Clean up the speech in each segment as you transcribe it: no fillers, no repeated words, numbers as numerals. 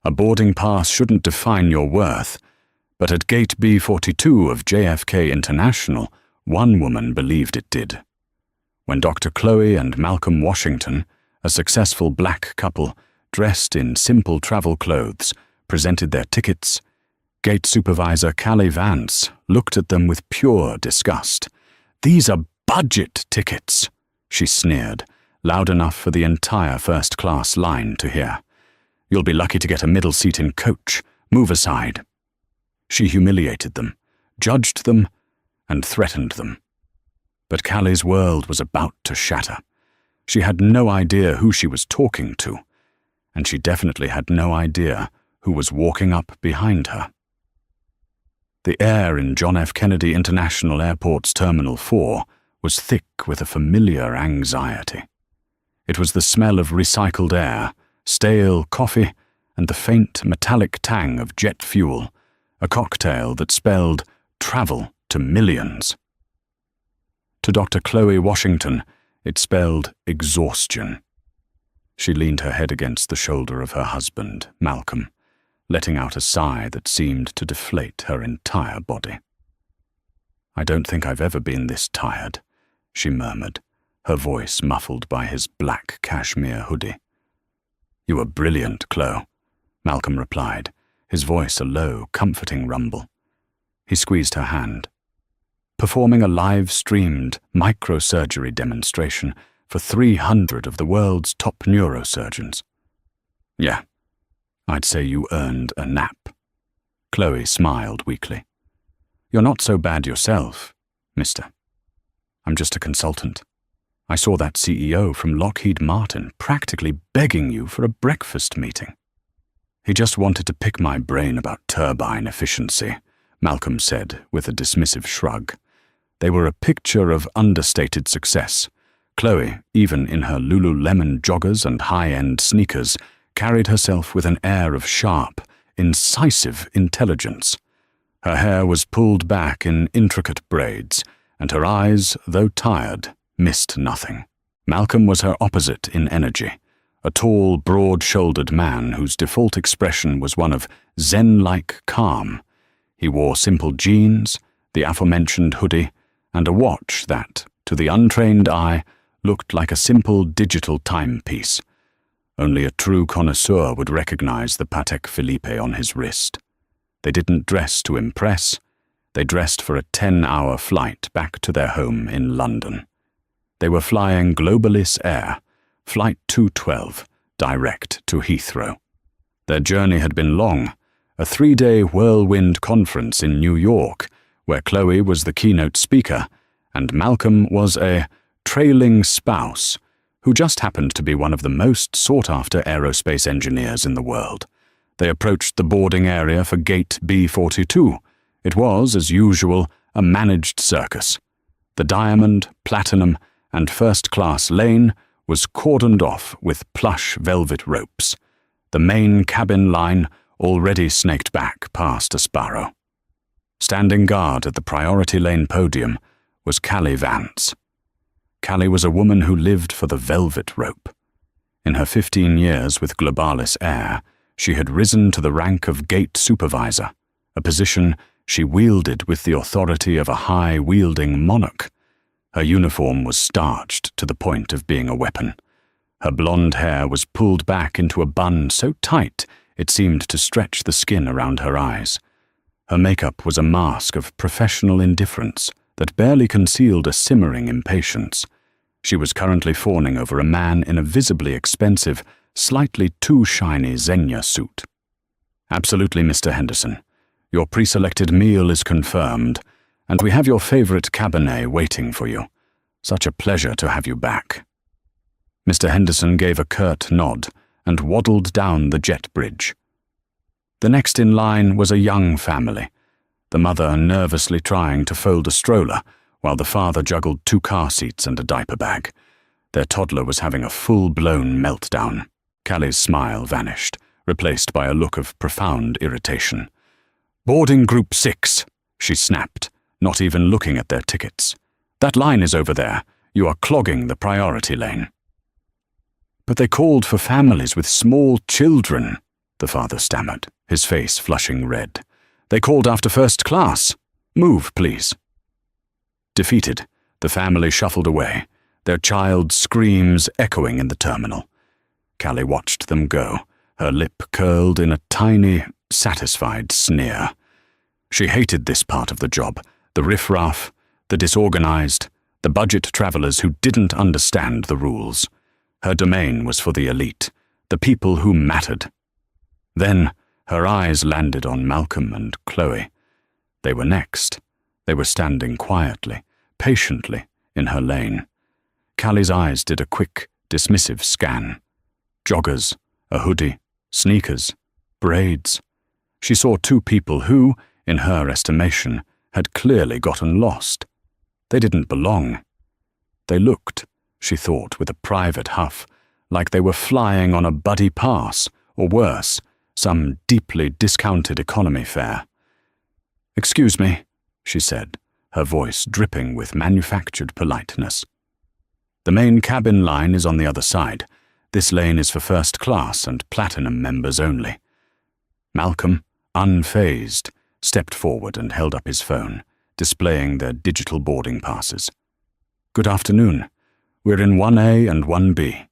A boarding pass shouldn't define your worth, but at Gate B42 of JFK International, one woman believed it did. When Dr. Chloe and Malcolm Washington, a successful black couple dressed in simple travel clothes, presented their tickets, Gate Supervisor Callie Vance looked at them with pure disgust. "These are budget tickets," she sneered, loud enough for the entire first-class line to hear. "You'll be lucky to get a middle seat in coach. Move aside." She humiliated them, judged them, and threatened them. But Callie's world was about to shatter. She had no idea who she was talking to, and she definitely had no idea who was walking up behind her. The air in John F. Kennedy International Airport's Terminal 4 was thick with a familiar anxiety. It was the smell of recycled air, stale coffee, and the faint metallic tang of jet fuel, a cocktail that spelled travel to millions. To Dr. Chloe Washington, it spelled exhaustion. She leaned her head against the shoulder of her husband, Malcolm, letting out a sigh that seemed to deflate her entire body. "I don't think I've ever been this tired," she murmured, her voice muffled by his black cashmere hoodie. "You were brilliant, Chloe," Malcolm replied, his voice a low, comforting rumble. He squeezed her hand. "Performing a live-streamed microsurgery demonstration for 300 of the world's top neurosurgeons. Yeah, I'd say you earned a nap." Chloe smiled weakly. "You're not so bad yourself, mister. I'm just a consultant. I saw that CEO from Lockheed Martin practically begging you for a breakfast meeting." "He just wanted to pick my brain about turbine efficiency," Malcolm said with a dismissive shrug. They were a picture of understated success. Chloe, even in her Lululemon joggers and high-end sneakers, carried herself with an air of sharp, incisive intelligence. Her hair was pulled back in intricate braids, and her eyes, though tired, missed nothing. Malcolm was her opposite in energy, a tall, broad-shouldered man whose default expression was one of zen-like calm. He wore simple jeans, the aforementioned hoodie, and a watch that, to the untrained eye, looked like a simple digital timepiece. Only a true connoisseur would recognize the Patek Philippe on his wrist. They didn't dress to impress. They dressed for a 10-hour flight back to their home in London. They were flying Globalis Air, Flight 212, direct to Heathrow. Their journey had been long, a 3-day whirlwind conference in New York, where Chloe was the keynote speaker, and Malcolm was a trailing spouse who just happened to be one of the most sought-after aerospace engineers in the world. They approached the boarding area for Gate B42. It was, as usual, a managed circus. The diamond, platinum, and first-class lane was cordoned off with plush velvet ropes. The main cabin line already snaked back past a sparrow. Standing guard at the priority lane podium was Callie Vance. Callie was a woman who lived for the velvet rope. In her 15 years with Globalis Air, she had risen to the rank of gate supervisor, a position she wielded with the authority of a high-wielding monarch. Her uniform was starched to the point of being a weapon. Her blonde hair was pulled back into a bun so tight it seemed to stretch the skin around her eyes. Her makeup was a mask of professional indifference that barely concealed a simmering impatience. She was currently fawning over a man in a visibly expensive, slightly too shiny Xenia suit. "Absolutely, Mr. Henderson. Your pre-selected meal is confirmed, and we have your favorite Cabernet waiting for you. Such a pleasure to have you back." Mr. Henderson gave a curt nod and waddled down the jet bridge. The next in line was a young family, the mother nervously trying to fold a stroller, while the father juggled 2 car seats and a diaper bag. Their toddler was having a full-blown meltdown. Callie's smile vanished, replaced by a look of profound irritation. "Boarding Group 6, she snapped, not even looking at their tickets. "That line is over there. You are clogging the priority lane." "But they called for families with small children," the father stammered, his face flushing red. "They called after first class. Move, please." Defeated, the family shuffled away, their child's screams echoing in the terminal. Callie watched them go, her lip curled in a tiny, satisfied sneer. She hated this part of the job, the riffraff, the disorganized, the budget travelers who didn't understand the rules. Her domain was for the elite, the people who mattered. Then her eyes landed on Malcolm and Chloe. They were next. They were standing quietly, patiently, in her lane. Callie's eyes did a quick, dismissive scan. Joggers, a hoodie, sneakers, braids. She saw two people who, in her estimation, had clearly gotten lost. They didn't belong. They looked, she thought with a private huff, like they were flying on a buddy pass, or worse, some deeply discounted economy fare. "Excuse me," she said, her voice dripping with manufactured politeness. "The main cabin line is on the other side. This lane is for first class and platinum members only." Malcolm, unfazed, stepped forward and held up his phone, displaying their digital boarding passes. "Good afternoon. We're in 1A and 1B.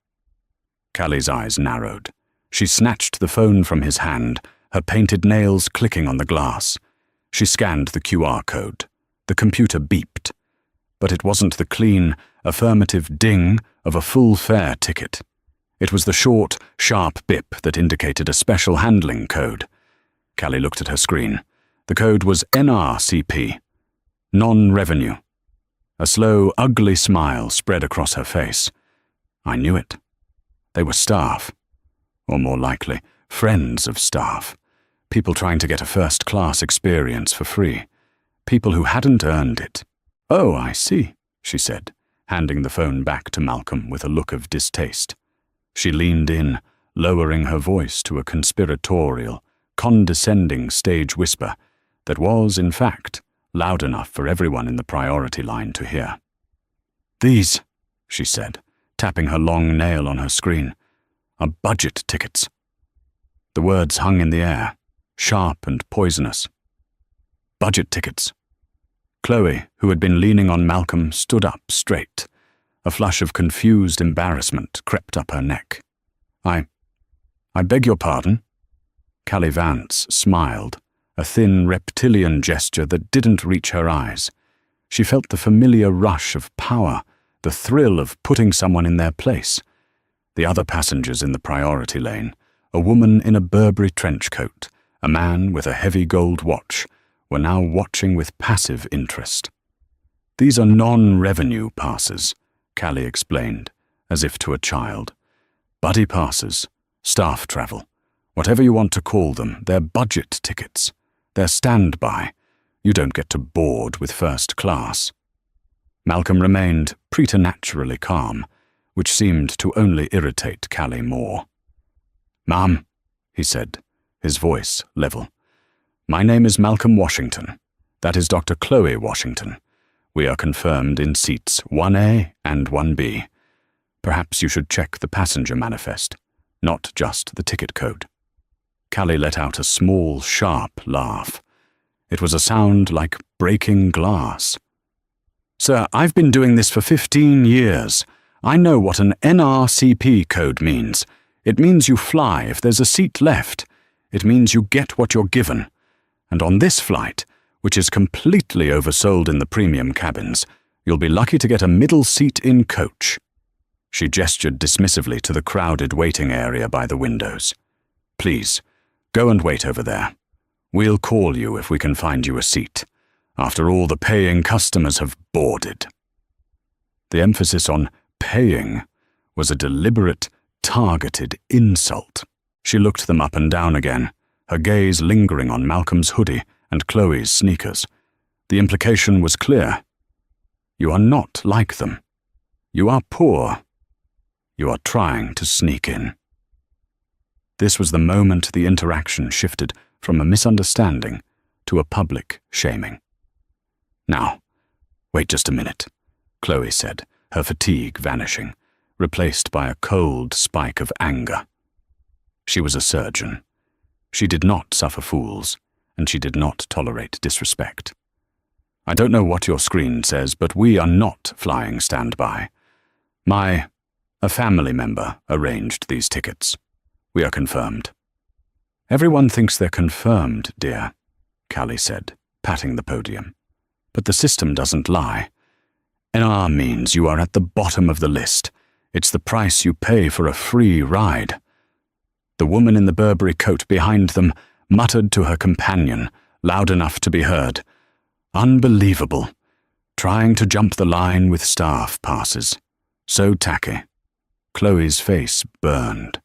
Callie's eyes narrowed. She snatched the phone from his hand, her painted nails clicking on the glass. She scanned the QR code. The computer beeped. But it wasn't the clean, affirmative ding of a full fare ticket. It was the short, sharp bip that indicated a special handling code. Callie looked at her screen. The code was NRCP. Non-revenue. A slow, ugly smile spread across her face. I knew it. They were staff. Or more likely, friends of staff. People trying to get a first-class experience for free. People who hadn't earned it. "Oh, I see," she said, handing the phone back to Malcolm with a look of distaste. She leaned in, lowering her voice to a conspiratorial, condescending stage whisper that was, in fact, loud enough for everyone in the priority line to hear. "These," she said, tapping her long nail on her screen, "are budget tickets." The words hung in the air, sharp and poisonous. Budget tickets. Chloe, who had been leaning on Malcolm, stood up straight. A flush of confused embarrassment crept up her neck. I beg your pardon?" Callie Vance smiled, a thin reptilian gesture that didn't reach her eyes. She felt the familiar rush of power, the thrill of putting someone in their place. The other passengers in the priority lane, a woman in a Burberry trench coat, a man with a heavy gold watch, were now watching with passive interest. "These are non-revenue passes," Callie explained, as if to a child. "Buddy passes, staff travel, whatever you want to call them, they're budget tickets. They're standby. You don't get to board with first class." Malcolm remained preternaturally calm, which seemed to only irritate Callie more. "Ma'am," he said, his voice level. "My name is Malcolm Washington. That is Dr. Chloe Washington. We are confirmed in seats 1A and 1B. Perhaps you should check the passenger manifest, not just the ticket code." Callie let out a small, sharp laugh. It was a sound like breaking glass. "Sir, I've been doing this for 15 years. I know what an NRCP code means. It means you fly if there's a seat left. It means you get what you're given. And on this flight, which is completely oversold in the premium cabins, you'll be lucky to get a middle seat in coach." She gestured dismissively to the crowded waiting area by the windows. "Please, go and wait over there. We'll call you if we can find you a seat. After all, the paying customers have boarded." The emphasis on paying was a deliberate, targeted insult. She looked them up and down again, her gaze lingering on Malcolm's hoodie and Chloe's sneakers. The implication was clear. You are not like them. You are poor. You are trying to sneak in. This was the moment the interaction shifted from a misunderstanding to a public shaming. "Now, wait just a minute," Chloe said, her fatigue vanishing, replaced by a cold spike of anger. She was a surgeon. She did not suffer fools, and she did not tolerate disrespect. I don't know what your screen says, but we are not flying standby. A family member arranged these tickets. We are confirmed. Everyone thinks they're confirmed, dear, Callie said, patting the podium. But the system doesn't lie. NR means you are at the bottom of the list. It's the price you pay for a free ride. The woman in the Burberry coat behind them muttered to her companion, loud enough to be heard. Unbelievable. Trying to jump the line with staff passes. So tacky. Chloe's face burned.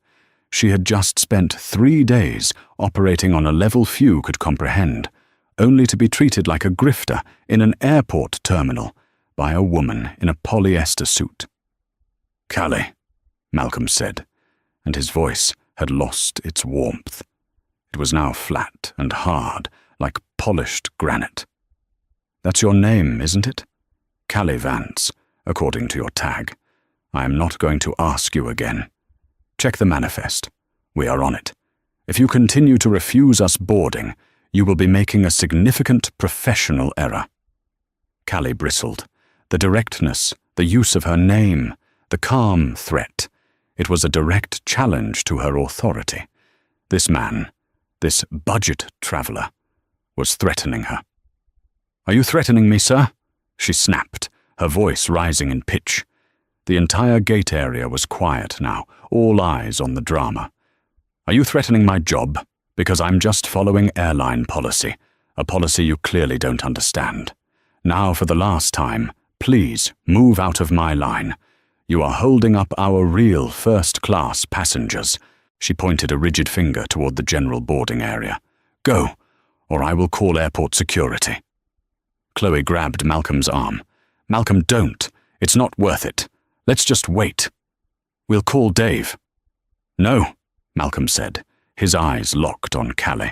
She had just spent 3 days operating on a level few could comprehend, only to be treated like a grifter in an airport terminal by a woman in a polyester suit. Callie, Malcolm said, and his voice had lost its warmth. It was now flat and hard, like polished granite. That's your name, isn't it? Callie Vance, according to your tag. I am not going to ask you again. Check the manifest. We are on it. If you continue to refuse us boarding, you will be making a significant professional error. Callie bristled. The directness, the use of her name, the calm threat. It was a direct challenge to her authority. This man, this budget traveler, was threatening her. Are you threatening me, sir? She snapped, her voice rising in pitch. The entire gate area was quiet now, all eyes on the drama. Are you threatening my job? Because I'm just following airline policy, a policy you clearly don't understand. Now, for the last time, please move out of my line. You are holding up our real first-class passengers. She pointed a rigid finger toward the general boarding area. Go, or I will call airport security. Chloe grabbed Malcolm's arm. Malcolm, don't. It's not worth it. Let's just wait. We'll call Dave. No, Malcolm said, his eyes locked on Callie.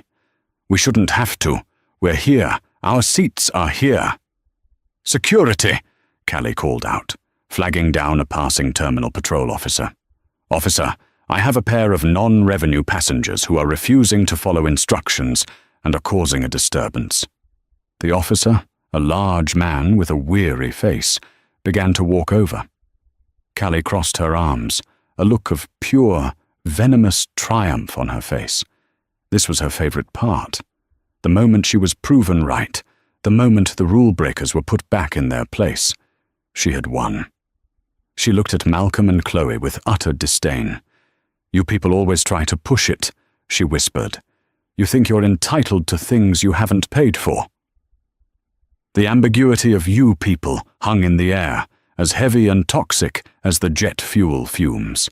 We shouldn't have to. We're here. Our seats are here. Security, Callie called out, flagging down a passing terminal patrol officer. Officer, I have a pair of non-revenue passengers who are refusing to follow instructions and are causing a disturbance. The officer, a large man with a weary face, began to walk over. Callie crossed her arms, a look of pure, venomous triumph on her face. This was her favorite part. The moment she was proven right, the moment the rule-breakers were put back in their place. She had won. She looked at Malcolm and Chloe with utter disdain. You people always try to push it, she whispered. You think you're entitled to things you haven't paid for. The ambiguity of you people hung in the air, as heavy and toxic as the jet fuel fumes.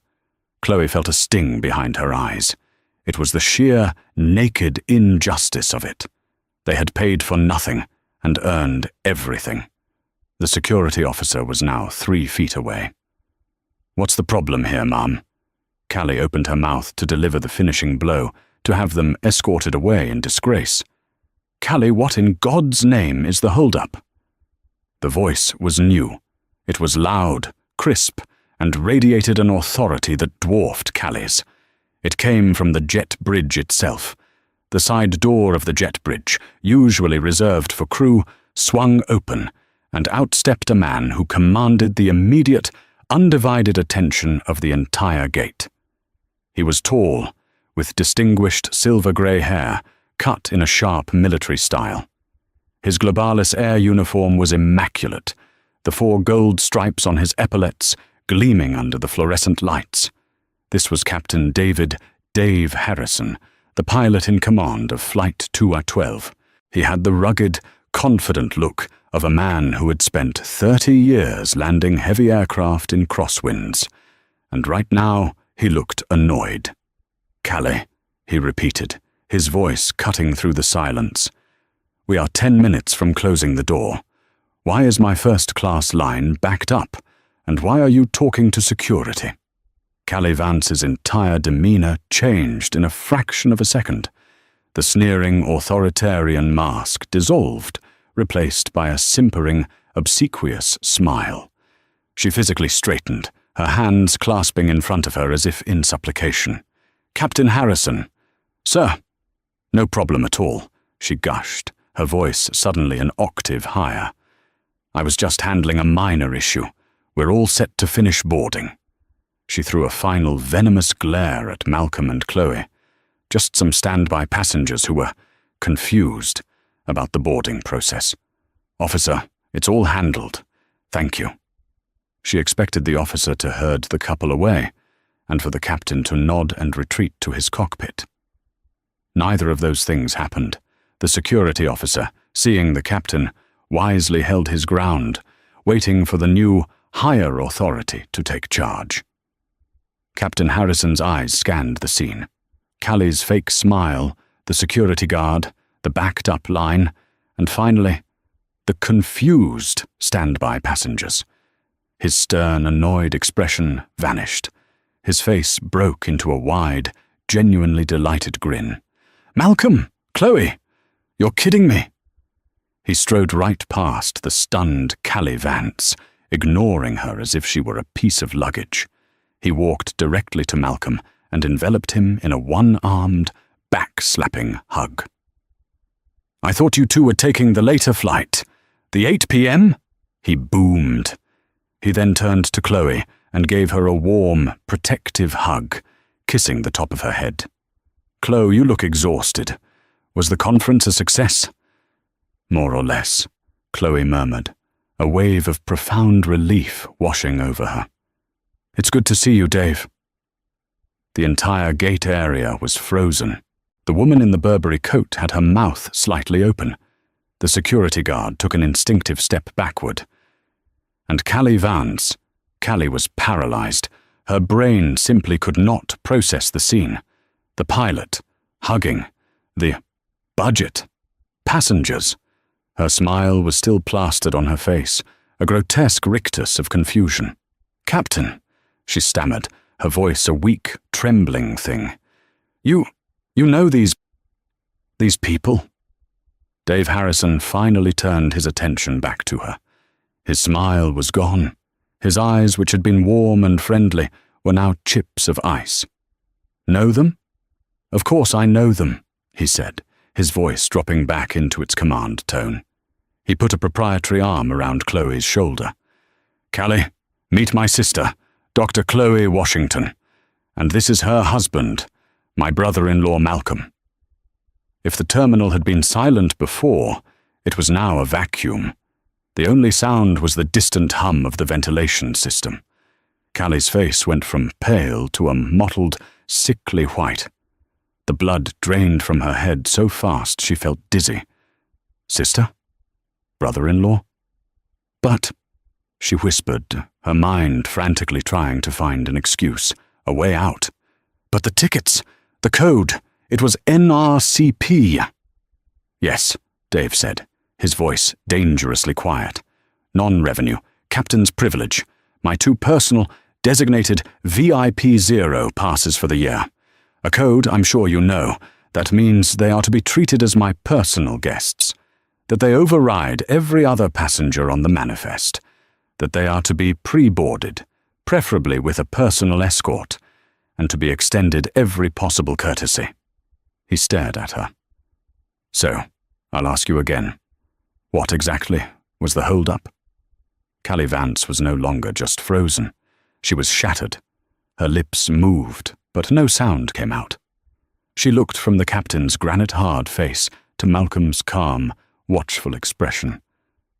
Chloe felt a sting behind her eyes. It was the sheer, naked injustice of it. They had paid for nothing and earned everything. The security officer was now 3 feet away. What's the problem here, Mom? Callie opened her mouth to deliver the finishing blow, to have them escorted away in disgrace. Callie, what in God's name is the hold-up? The voice was new. It was loud, crisp, and radiated an authority that dwarfed Callie's. It came from the jet bridge itself. The side door of the jet bridge, usually reserved for crew, swung open, and out stepped a man who commanded the immediate, undivided attention of the entire gate. He was tall, with distinguished silver-grey hair, cut in a sharp military style. His Globalis Air uniform was immaculate, the 4 gold stripes on his epaulets gleaming under the fluorescent lights. This was Captain Dave Harrison, the pilot in command of Flight 212. He had the rugged, confident look of a man who had spent 30 years landing heavy aircraft in crosswinds, and right now he looked annoyed. Callie, he repeated, his voice cutting through the silence. We are 10 minutes from closing the door. Why is my first-class line backed up, and why are you talking to security? Callie Vance's entire demeanor changed in a fraction of a second. The sneering authoritarian mask dissolved, replaced by a simpering, obsequious smile. She physically straightened, her hands clasping in front of her as if in supplication. Captain Harrison. Sir, No problem at all, she gushed, her voice suddenly an octave higher. I was just handling a minor issue. We're all set to finish boarding. She threw a final venomous glare at Malcolm and Chloe, just some standby passengers who were confused about the boarding process. Officer, it's all handled. Thank you. She expected the officer to herd the couple away, and for the captain to nod and retreat to his cockpit. Neither of those things happened. The security officer, seeing the captain, wisely held his ground, waiting for the new, higher authority to take charge. Captain Harrison's eyes scanned the scene. Callie's fake smile, the security guard, the backed-up line, and finally, the confused standby passengers. His stern, annoyed expression vanished. His face broke into a wide, genuinely delighted grin. "Malcolm! Chloe! You're kidding me!" He strode right past the stunned Callie Vance, ignoring her as if she were a piece of luggage. He walked directly to Malcolm and enveloped him in a one-armed, back-slapping hug. "I thought you two were taking the later flight. The 8 p.m.? He boomed. He then turned to Chloe and gave her a warm, protective hug, kissing the top of her head. "Chloe, you look exhausted. Was the conference a success?" "More or less," Chloe murmured, a wave of profound relief washing over her. "It's good to see you, Dave." The entire gate area was frozen. The woman in the Burberry coat had her mouth slightly open. The security guard took an instinctive step backward. And Callie Vance, Callie was paralyzed. Her brain simply could not process the scene. The pilot, hugging, the budget, passengers. Her smile was still plastered on her face, a grotesque rictus of confusion. "Captain," she stammered, her voice a weak, trembling thing. You know these people?" Dave Harrison finally turned his attention back to her. His smile was gone. His eyes, which had been warm and friendly, were now chips of ice. "Know them?" "Of course I know them," he said, his voice dropping back into its command tone. He put a proprietary arm around Chloe's shoulder. "Callie, meet my sister, Dr. Chloe Washington. And this is her husband, my brother-in-law Malcolm." If the terminal had been silent before, it was now a vacuum. The only sound was the distant hum of the ventilation system. Callie's face went from pale to a mottled, sickly white. The blood drained from her head so fast she felt dizzy. "Sister? Brother-in-law?" "But," she whispered, her mind frantically trying to find an excuse, a way out. "But the tickets, the code, it was NRCP." "Yes," Dave said, his voice dangerously quiet. "Non-revenue, captain's privilege, my 2 personal, designated VIP0 passes for the year. A code, I'm sure you know, that means they are to be treated as my personal guests, that they override every other passenger on the manifest, that they are to be pre-boarded, preferably with a personal escort, and to be extended every possible courtesy." He stared at her. "So, I'll ask you again. What exactly was the hold-up?" Callie Vance was no longer just frozen. She was shattered. Her lips moved, but no sound came out. She looked from the captain's granite-hard face to Malcolm's calm, watchful expression,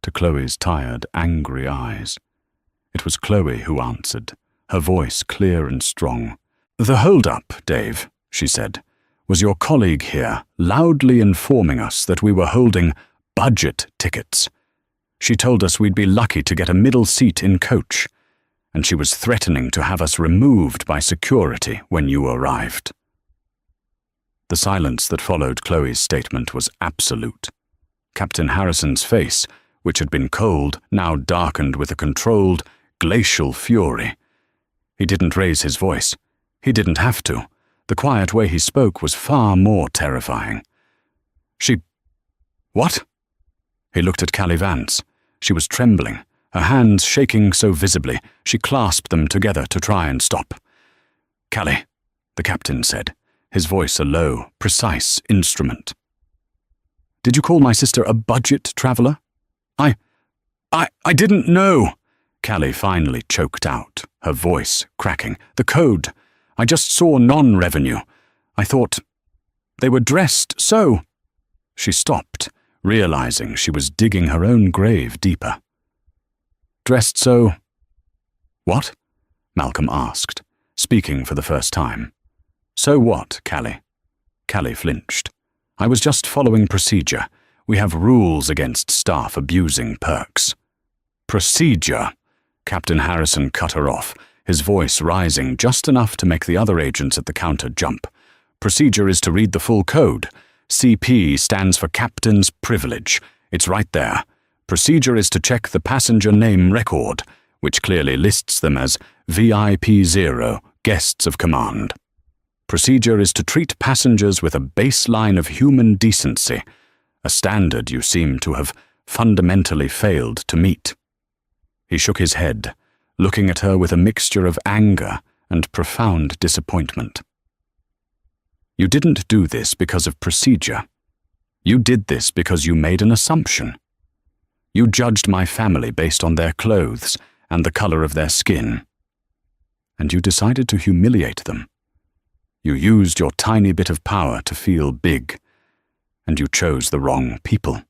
to Chloe's tired, angry eyes. It was Chloe who answered, her voice clear and strong. "The hold-up, Dave," she said, "was your colleague here loudly informing us that we were holding budget tickets. She told us we'd be lucky to get a middle seat in coach, and she was threatening to have us removed by security when you arrived." The silence that followed Chloe's statement was absolute. Captain Harrison's face, which had been cold, now darkened with a controlled, glacial fury. He didn't raise his voice. He didn't have to. The quiet way he spoke was far more terrifying. What?" He looked at Callie Vance. She was trembling, her hands shaking so visibly, she clasped them together to try and stop. "Callie," the captain said, his voice a low, precise instrument. "Did you call my sister a budget traveler?" I didn't know," Callie finally choked out, her voice cracking. "The code. I just saw non-revenue. I thought they were dressed so." She stopped, realizing she was digging her own grave deeper. "Dressed so—" "What?" Malcolm asked, speaking for the first time. "So what, Callie?" Callie flinched. "I was just following procedure. We have rules against staff abusing perks." "Procedure?" Captain Harrison cut her off, his voice rising just enough to make the other agents at the counter jump. "Procedure is to read the full code. CP stands for Captain's Privilege. It's right there. Procedure is to check the passenger name record, which clearly lists them as VIP0, guests of command. Procedure is to treat passengers with a baseline of human decency, a standard you seem to have fundamentally failed to meet." He shook his head, looking at her with a mixture of anger and profound disappointment. "You didn't do this because of procedure. You did this because you made an assumption. You judged my family based on their clothes and the color of their skin. And you decided to humiliate them. You used your tiny bit of power to feel big, and you chose the wrong people."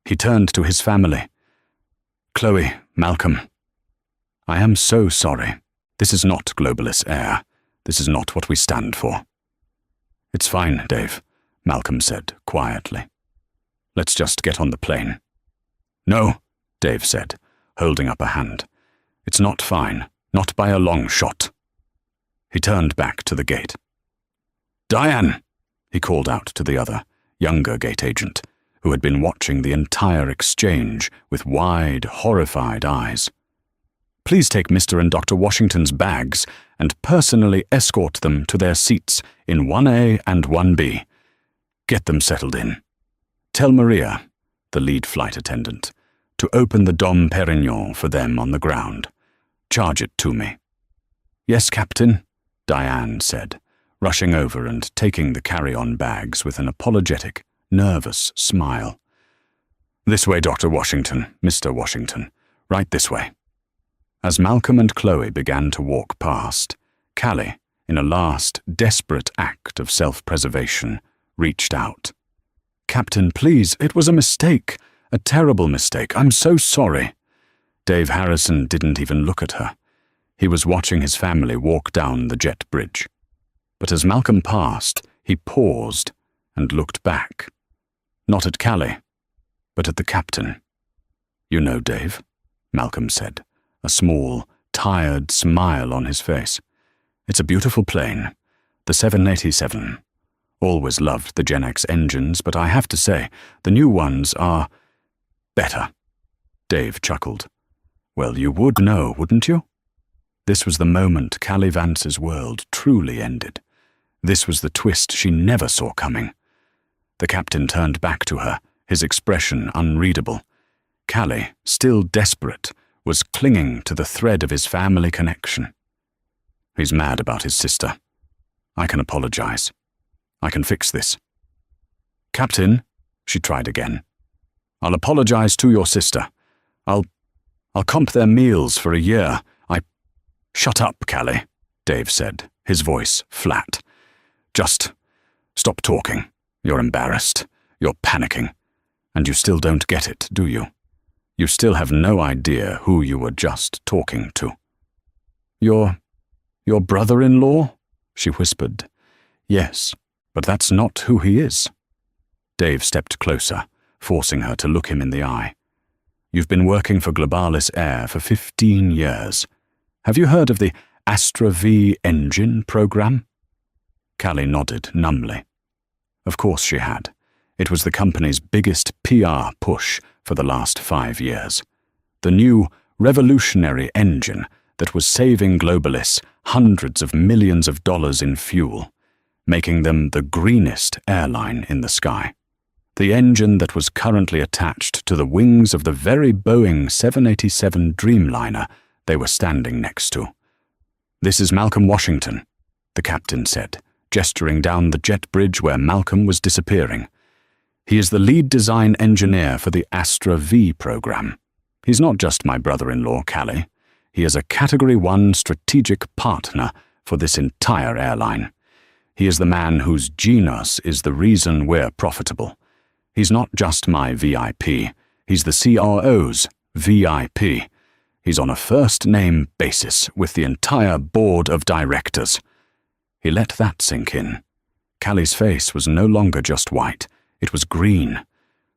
He turned to his family. "Chloe, Malcolm, I am so sorry. This is not Globalist Air. This is not what we stand for." "It's fine, Dave," Malcolm said quietly. "Let's just get on the plane." "No," Dave said, holding up a hand. "It's not fine, not by a long shot." He turned back to the gate. "Diane," he called out to the other, younger gate agent, who had been watching the entire exchange with wide, horrified eyes. "Please take Mr. and Dr. Washington's bags and personally escort them to their seats in 1A and 1B. Get them settled in. Tell Maria," the lead flight attendant, "to open the Dom Perignon for them on the ground. Charge it to me." "Yes, Captain," Diane said, rushing over and taking the carry-on bags with an apologetic, nervous smile. "This way, Dr. Washington, Mr. Washington. Right this way." As Malcolm and Chloe began to walk past, Callie, in a last, desperate act of self-preservation, reached out. "Captain, please, it was a mistake. A terrible mistake. I'm so sorry." Dave Harrison didn't even look at her. He was watching his family walk down the jet bridge. But as Malcolm passed, he paused and looked back. Not at Callie, but at the captain. "You know, Dave," Malcolm said, a small, tired smile on his face. "It's a beautiful plane, the 787. Always loved the Gen X engines, but I have to say, the new ones are better." Dave chuckled. "Well, you would know, wouldn't you?" This was the moment Callie Vance's world truly ended. This was the twist she never saw coming. The captain turned back to her, his expression unreadable. Callie, still desperate, was clinging to the thread of his family connection. "He's mad about his sister. I can apologize. I can fix this." "Captain," she tried again, "I'll apologize to your sister. I'll comp their meals for a year. "Shut up, Callie," Dave said, his voice flat. "Just stop talking. You're embarrassed. You're panicking. And you still don't get it, do you? You still have no idea who you were just talking to." Your brother-in-law?" she whispered. "Yes, but that's not who he is." Dave stepped closer, forcing her to look him in the eye. "You've been working for Globalis Air for 15 years. Have you heard of the Astra V engine program?" Callie nodded numbly. Of course she had. It was the company's biggest PR push for the last 5 years. The new, revolutionary engine that was saving Globalists hundreds of millions of dollars in fuel, making them the greenest airline in the sky. The engine that was currently attached to the wings of the very Boeing 787 Dreamliner they were standing next to. "This is Malcolm Washington," the captain said, gesturing down the jet bridge where Malcolm was disappearing. "He is the lead design engineer for the Astra V program. He's not just my brother-in-law, Callie. He is a Category 1 strategic partner for this entire airline. He is the man whose genius is the reason we're profitable. He's not just my VIP, he's the CRO's VIP. He's on a first-name basis with the entire board of directors." He let that sink in. Callie's face was no longer just white, it was green.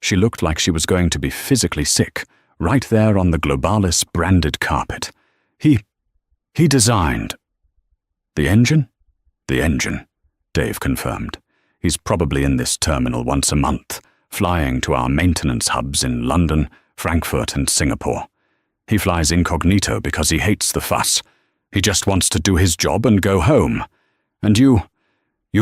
She looked like she was going to be physically sick, right there on the Globalis branded carpet. He designed. "The engine?" "The engine," Dave confirmed. "He's probably in this terminal once a month, flying to our maintenance hubs in London, Frankfurt, and Singapore. He flies incognito because he hates the fuss. He just wants to do his job and go home. And you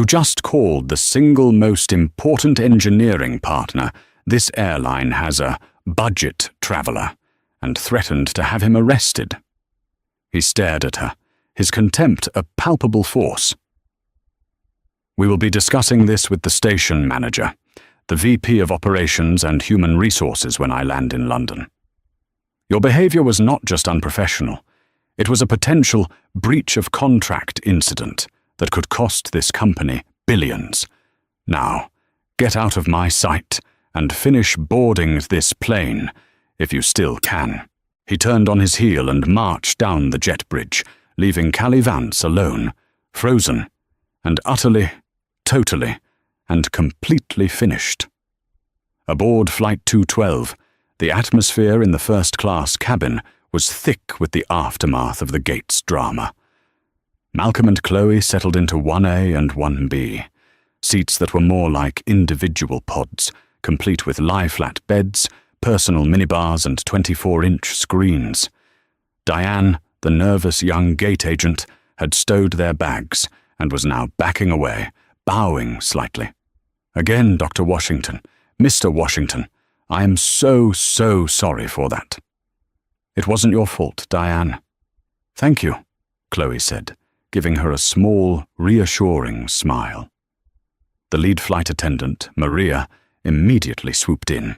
just called the single most important engineering partner this airline has a budget traveler, and threatened to have him arrested." He stared at her, his contempt a palpable force. "We will be discussing this with the station manager, the VP of Operations and Human Resources when I land in London. Your behavior was not just unprofessional. It was a potential breach of contract incident that could cost this company billions. Now, get out of my sight and finish boarding this plane, if you still can." He turned on his heel and marched down the jet bridge, leaving Callie Vance alone, frozen, and utterly, totally, and completely finished. Aboard Flight 212, the atmosphere in the first-class cabin was thick with the aftermath of the Gates drama. Malcolm and Chloe settled into 1A and 1B, seats that were more like individual pods, complete with lie-flat beds, personal minibars, and 24-inch screens. Diane, the nervous young gate agent, had stowed their bags and was now backing away, bowing slightly. "Again, Dr. Washington, Mr. Washington, I am so sorry for that." "It wasn't your fault, Diane." "Thank you," Chloe said, giving her a small, reassuring smile. The lead flight attendant, Maria, immediately swooped in.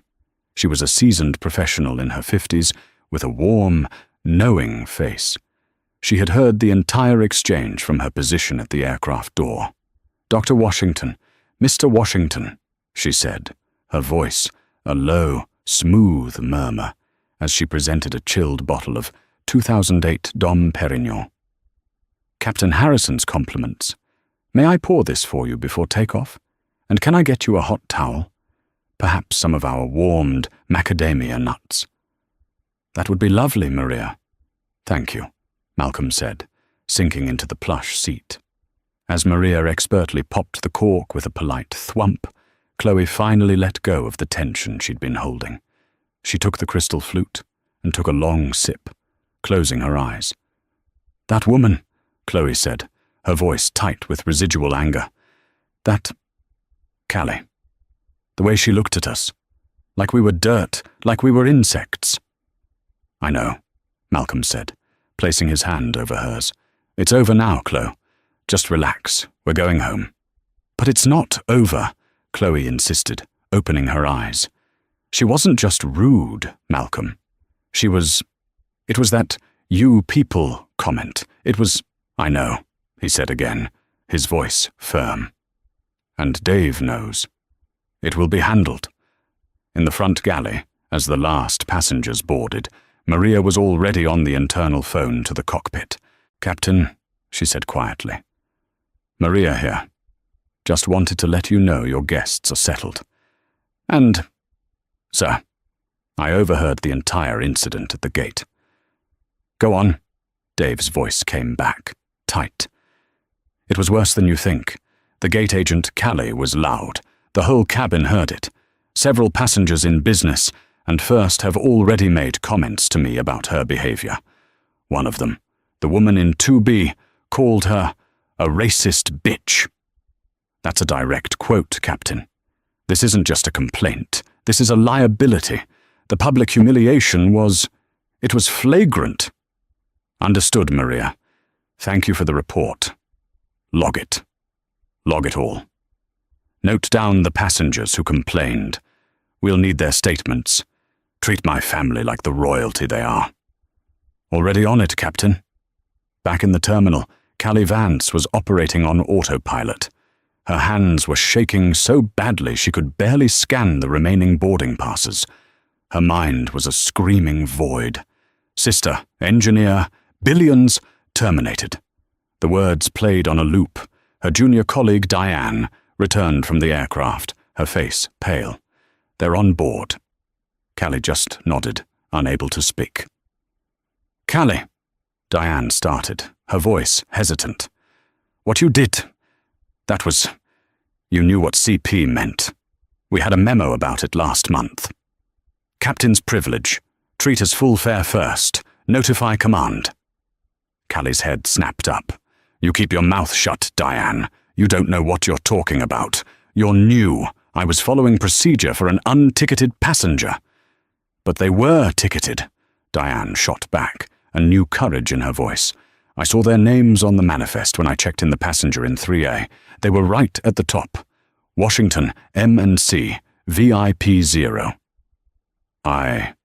She was a seasoned professional in her 50s with a warm, knowing face. She had heard the entire exchange from her position at the aircraft door. "Dr. Washington, Mr. Washington," she said, her voice a low, smooth murmur, as she presented a chilled bottle of 2008 Dom Perignon. "Captain Harrison's compliments. May I pour this for you before takeoff? And can I get you a hot towel? Perhaps some of our warmed macadamia nuts." "That would be lovely, Maria." "Thank you," Malcolm said, sinking into the plush seat. As Maria expertly popped the cork with a polite thwump, Chloe finally let go of the tension she'd been holding. She took the crystal flute and took a long sip, closing her eyes. "That woman," Chloe said, her voice tight with residual anger. "That... Callie. The way she looked at us. Like we were dirt, like we were insects." "I know," Malcolm said, placing his hand over hers. "It's over now, Chloe. Just relax. We're going home." "But it's not over," Chloe insisted, opening her eyes. "She wasn't just rude, Malcolm. It was that 'you people' comment. It was..." "I know," he said again, his voice firm. "And Dave knows. It will be handled." In the front galley, as the last passengers boarded, Maria was already on the internal phone to the cockpit. "Captain," she said quietly. "Maria here. Just wanted to let you know your guests are settled. And, sir, I overheard the entire incident at the gate." "Go on," Dave's voice came back, tight. "It was worse than you think. The gate agent, Callie, was loud. The whole cabin heard it. Several passengers in business and first have already made comments to me about her behavior. One of them, the woman in 2B, called her a racist bitch. That's a direct quote, Captain. This isn't just a complaint. This is a liability. The public humiliation was flagrant." "Understood, Maria. Thank you for the report. Log it." Log it all. Note down the passengers who complained. We'll need their statements. Treat my family like the royalty they are. Already on it, Captain. Back in the terminal, Callie Vance was operating on autopilot. Her hands were shaking so badly she could barely scan the remaining boarding passes. Her mind was a screaming void. Sister, engineer, billions, terminated. The words played on a loop. Her junior colleague, Diane, returned from the aircraft, her face pale. They're on board. Callie just nodded, unable to speak. Callie, Diane started, her voice hesitant. What you did, that was... You knew what CP meant. We had a memo about it last month. Captain's privilege. Treat as full fare first. Notify command. Callie's head snapped up. You keep your mouth shut, Diane. You don't know what you're talking about. You're new. I was following procedure for an unticketed passenger. But they were ticketed, Diane shot back, a new courage in her voice. I saw their names on the manifest when I checked in the passenger in 3A. They were right at the top. Washington, M&C, VIP 0. I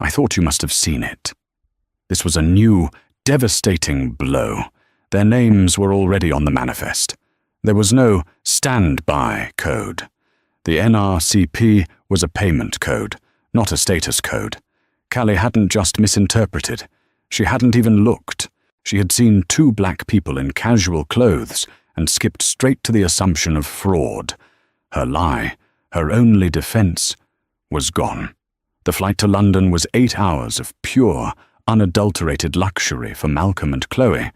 thought you must have seen it. This was a new, devastating blow. Their names were already on the manifest. There was no standby code. The NRCP was a payment code, not a status code. Callie hadn't just misinterpreted. She hadn't even looked. She had seen two black people in casual clothes and skipped straight to the assumption of fraud. Her lie, her only defense, was gone. The flight to London was 8 hours of pure, unadulterated luxury for Malcolm and Chloe,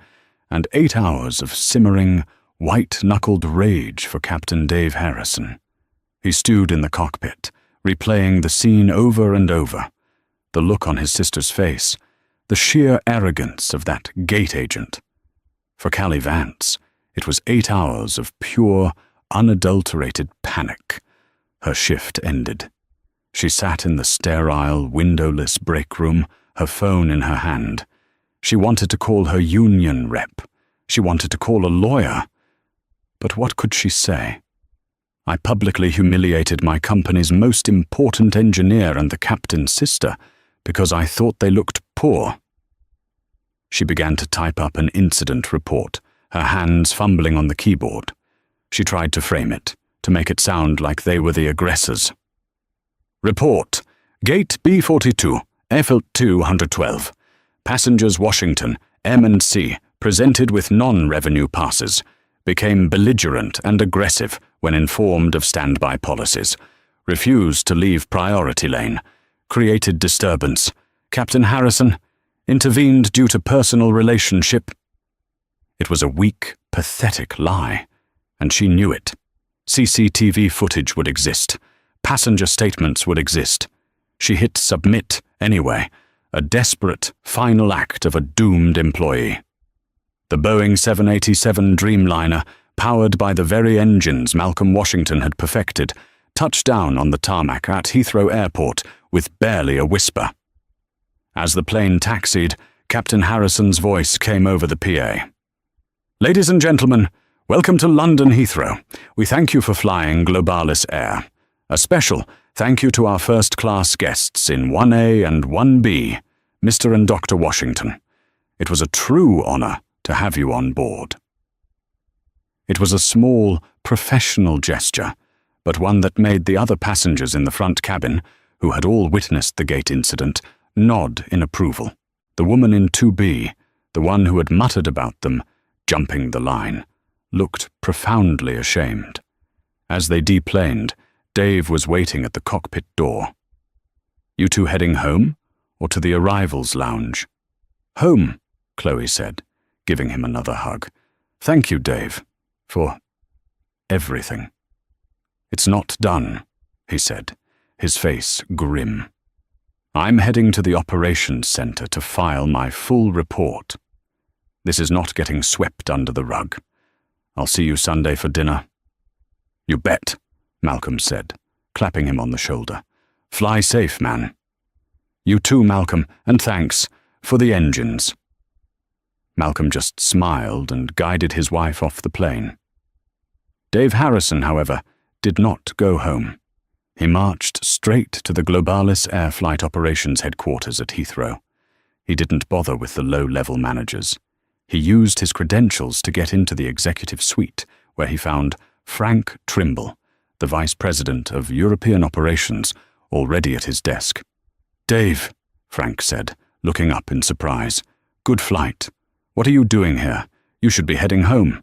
and 8 hours of simmering, white-knuckled rage for Captain Dave Harrison. He stewed in the cockpit, replaying the scene over and over. The look on his sister's face, the sheer arrogance of that gate agent. For Callie Vance, it was 8 hours of pure, unadulterated panic. Her shift ended. She sat in the sterile, windowless break room, her phone in her hand. She wanted to call her union rep. She wanted to call a lawyer. But what could she say? I publicly humiliated my company's most important engineer and the captain's sister because I thought they looked poor. She began to type up an incident report, her hands fumbling on the keyboard. She tried to frame it, to make it sound like they were the aggressors. Report. Gate B42, Airfield 212. Passengers Washington, M&C, presented with non-revenue passes, became belligerent and aggressive when informed of standby policies, refused to leave priority lane, created disturbance. Captain Harrison intervened due to personal relationship. It was a weak, pathetic lie, and she knew it. CCTV footage would exist. Passenger statements would exist. She hit submit anyway, a desperate, final act of a doomed employee. The Boeing 787 Dreamliner, powered by the very engines Malcolm Washington had perfected, touched down on the tarmac at Heathrow Airport with barely a whisper. As the plane taxied, Captain Harrison's voice came over the PA. Ladies and gentlemen, welcome to London Heathrow. We thank you for flying Globalis Air. A special thank you to our first-class guests in 1A and 1B, Mr. and Dr. Washington. It was a true honor to have you on board. It was a small, professional gesture, but one that made the other passengers in the front cabin, who had all witnessed the gate incident, nod in approval. The woman in 2B, the one who had muttered about them, jumping the line, looked profoundly ashamed. As they deplaned, Dave was waiting at the cockpit door. You two heading home, or to the arrivals lounge? Home, Chloe said, giving him another hug. Thank you, Dave, for everything. It's not done, he said, his face grim. I'm heading to the operations center to file my full report. This is not getting swept under the rug. I'll see you Sunday for dinner. You bet, Malcolm said, clapping him on the shoulder. Fly safe, man. You too, Malcolm, and thanks for the engines. Malcolm just smiled and guided his wife off the plane. Dave Harrison, however, did not go home. He marched straight to the Globalis Air Flight Operations headquarters at Heathrow. He didn't bother with the low-level managers. He used his credentials to get into the executive suite, where he found Frank Trimble, the vice president of European operations, already at his desk. "Dave," Frank said, looking up in surprise. "Good flight. What are you doing here? You should be heading home."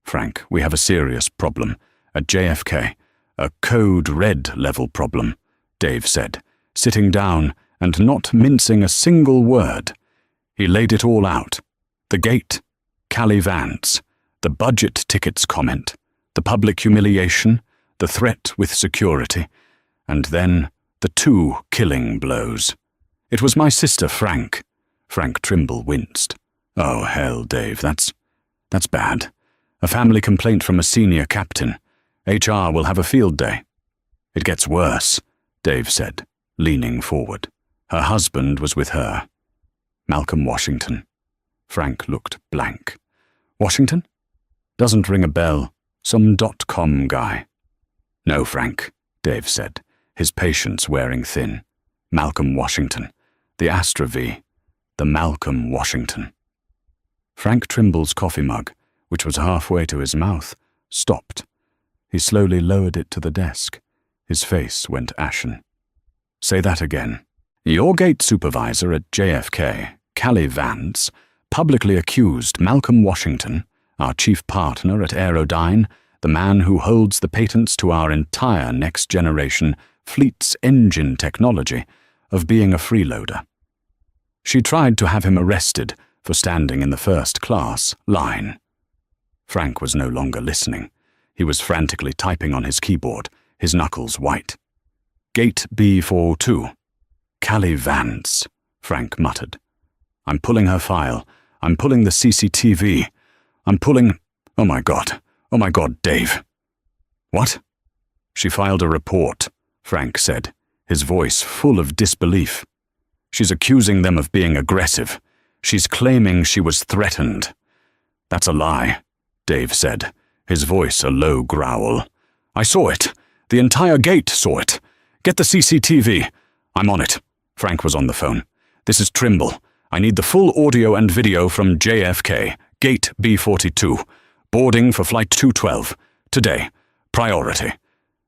"Frank, we have a serious problem at JFK, a code red level problem," Dave said, sitting down and not mincing a single word. He laid it all out. The gate, Callie Vance, the budget tickets comment, the public humiliation, the threat with security, and then the 2 killing blows. "It was my sister, Frank." Frank Trimble winced. "Oh, hell, Dave, that's bad. A family complaint from a senior captain. HR will have a field day." "It gets worse," Dave said, leaning forward. "Her husband was with her. Malcolm Washington." Frank looked blank. "Washington? Doesn't ring a bell. Some .com guy." "No, Frank," Dave said, his patience wearing thin. "Malcolm Washington. The Astra V. The Malcolm Washington." Frank Trimble's coffee mug, which was halfway to his mouth, stopped. He slowly lowered it to the desk. His face went ashen. "Say that again." "Your gate supervisor at JFK, Callie Vance, publicly accused Malcolm Washington, our chief partner at Airline, the man who holds the patents to our entire next-generation fleet's engine technology, of being a freeloader. She tried to have him arrested for standing in the first-class line." Frank was no longer listening. He was frantically typing on his keyboard, his knuckles white. "Gate B42. Callie Vance," Frank muttered. "I'm pulling her file. I'm pulling the CCTV. I'm pulling... Oh my God, Dave." "What?" "She filed a report," Frank said, his voice full of disbelief. "She's accusing them of being aggressive. She's claiming she was threatened." "That's a lie," Dave said, his voice a low growl. "I saw it. The entire gate saw it. Get the CCTV. I'm on it." Frank was on the phone. "This is Trimble. I need the full audio and video from JFK, Gate B42. Boarding for Flight 212. Today. Priority.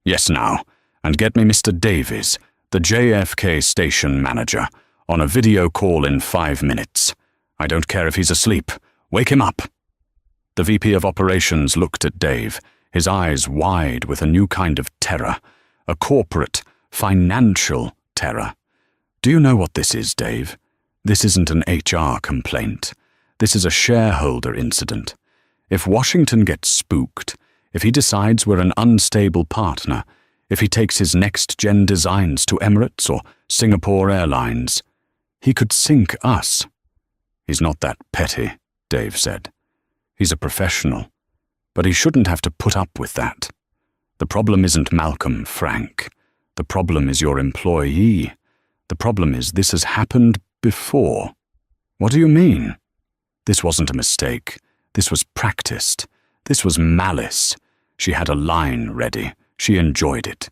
Yes, now. And get me Mr. Davies, the JFK station manager, on a video call in 5 minutes. I don't care if he's asleep. Wake him up." The VP of Operations looked at Dave, his eyes wide with a new kind of terror, a corporate, financial terror. "Do you know what this is, Dave? This isn't an HR complaint. This is a shareholder incident. If Washington gets spooked, if he decides we're an unstable partner, if he takes his next-gen designs to Emirates or Singapore Airlines, he could sink us." "He's not that petty," Dave said. "He's a professional, but he shouldn't have to put up with that. The problem isn't Malcolm, Frank. The problem is your employee. The problem is this has happened before." "What do you mean?" "This wasn't a mistake. This was practiced. This was malice. She had a line ready. She enjoyed it.